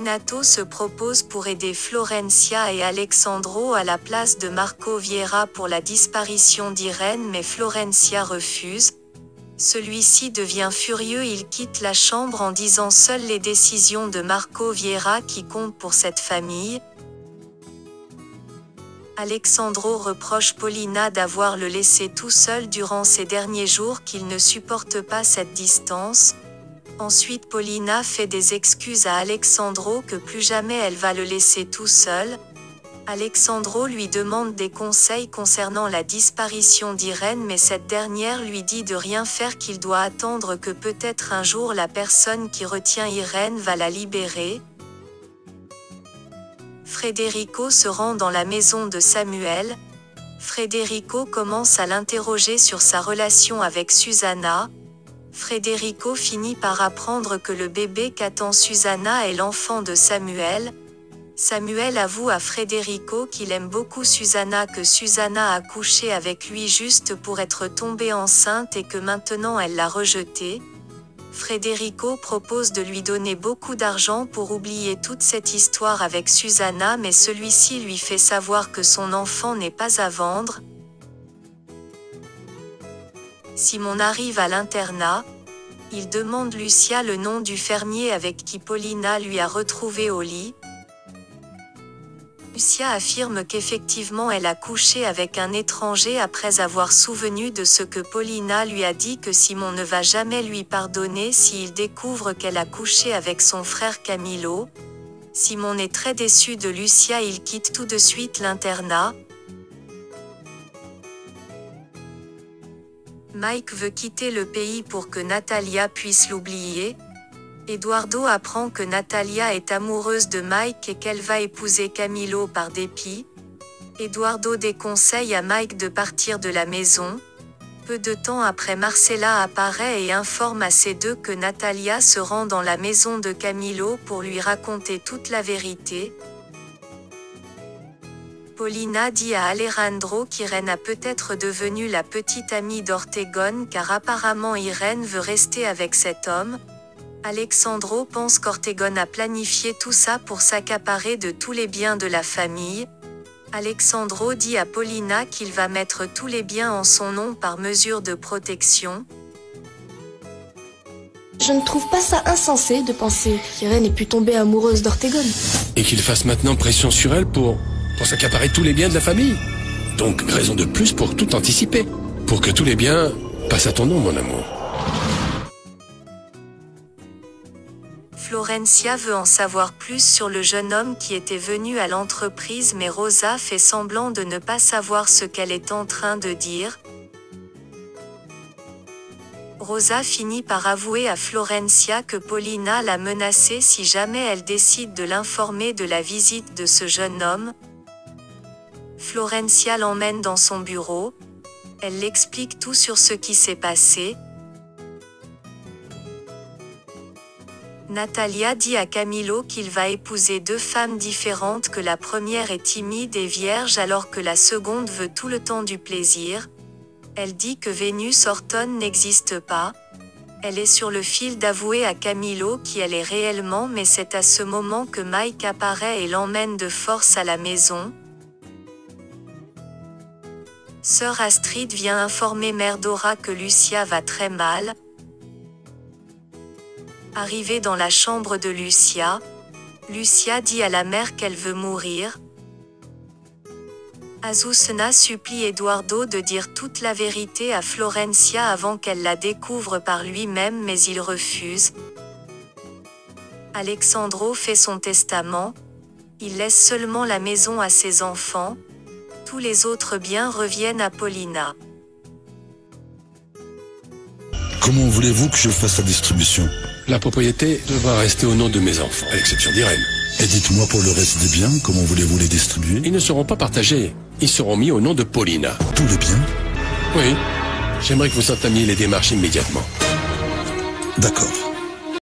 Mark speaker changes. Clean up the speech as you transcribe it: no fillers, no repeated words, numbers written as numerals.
Speaker 1: Renato se propose pour aider Florencia et Alexandro à la place de Marco Vieira pour la disparition d'Irène, mais Florencia refuse. Celui-ci devient furieux, il quitte la chambre en disant seules les décisions de Marco Vieira qui comptent pour cette famille. Alexandro reproche Paulina d'avoir le laissé tout seul durant ces derniers jours, qu'il ne supporte pas cette distance. Ensuite Paulina fait des excuses à Alexandro que plus jamais elle va le laisser tout seul. Alexandro lui demande des conseils concernant la disparition d'Irène, mais cette dernière lui dit de rien faire, qu'il doit attendre que peut-être un jour la personne qui retient Irène va la libérer. Federico se rend dans la maison de Samuel. Federico commence à l'interroger sur sa relation avec Susanna. Federico finit par apprendre que le bébé qu'attend Susanna est l'enfant de Samuel. Samuel avoue à Federico qu'il aime beaucoup Susanna, que Susanna a couché avec lui juste pour être tombée enceinte et que maintenant elle l'a rejeté. Federico propose de lui donner beaucoup d'argent pour oublier toute cette histoire avec Susanna, mais celui-ci lui fait savoir que son enfant n'est pas à vendre. Simon arrive à l'internat. Il demande Lucia le nom du fermier avec qui Paulina lui a retrouvé au lit. Lucia affirme qu'effectivement elle a couché avec un étranger après avoir souvenu de ce que Paulina lui a dit, que Simon ne va jamais lui pardonner s'il découvre qu'elle a couché avec son frère Camilo. Simon est très déçu de Lucia, il quitte tout de suite l'internat. Mike veut quitter le pays pour que Natalia puisse l'oublier. Eduardo apprend que Natalia est amoureuse de Mike et qu'elle va épouser Camilo par dépit. Eduardo déconseille à Mike de partir de la maison. Peu de temps après, Marcela apparaît et informe à ces deux que Natalia se rend dans la maison de Camilo pour lui raconter toute la vérité. Paulina dit à Alejandro qu'Irène a peut-être devenu la petite amie d'Ortegon, car apparemment Irène veut rester avec cet homme. Alexandro pense qu'Ortegon a planifié tout ça pour s'accaparer de tous les biens de la famille. Alexandro dit à Paulina qu'il va mettre tous les biens en son nom par mesure de protection.
Speaker 2: Je ne trouve pas ça insensé de penser qu'Irène ait pu tomber amoureuse d'Ortegon.
Speaker 3: Et qu'il fasse maintenant pression sur elle pour s'accaparer tous les biens de la famille. Donc raison de plus pour tout anticiper. Pour que tous les biens passent à ton nom, mon amour.
Speaker 1: Florencia veut en savoir plus sur le jeune homme qui était venu à l'entreprise, mais Rosa fait semblant de ne pas savoir ce qu'elle est en train de dire. Rosa finit par avouer à Florencia que Paulina l'a menacée si jamais elle décide de l'informer de la visite de ce jeune homme. Florencia l'emmène dans son bureau. Elle l'explique tout sur ce qui s'est passé. Natalia dit à Camilo qu'il va épouser deux femmes différentes, que la première est timide et vierge alors que la seconde veut tout le temps du plaisir. Elle dit que Vénus Orton n'existe pas. Elle est sur le fil d'avouer à Camilo qui elle est réellement, mais c'est à ce moment que Mike apparaît et l'emmène de force à la maison. Sœur Astrid vient informer Mère Dora que Lucia va très mal. Arrivée dans la chambre de Lucia, Lucia dit à la mère qu'elle veut mourir. Azucena supplie Eduardo de dire toute la vérité à Florencia avant qu'elle la découvre par lui-même, mais il refuse. Alexandro fait son testament. Il laisse seulement la maison à ses enfants. Tous les autres biens reviennent à Paulina.
Speaker 4: Comment voulez-vous que je fasse la distribution ?
Speaker 3: La propriété devra rester au nom de mes enfants, à l'exception d'Irène.
Speaker 4: Et dites-moi pour le reste des biens, comment voulez-vous les distribuer ?
Speaker 3: Ils ne seront pas partagés. Ils seront mis au nom de Paulina.
Speaker 4: Tous les biens ?
Speaker 3: Oui. J'aimerais que vous entamiez les démarches immédiatement.
Speaker 4: D'accord.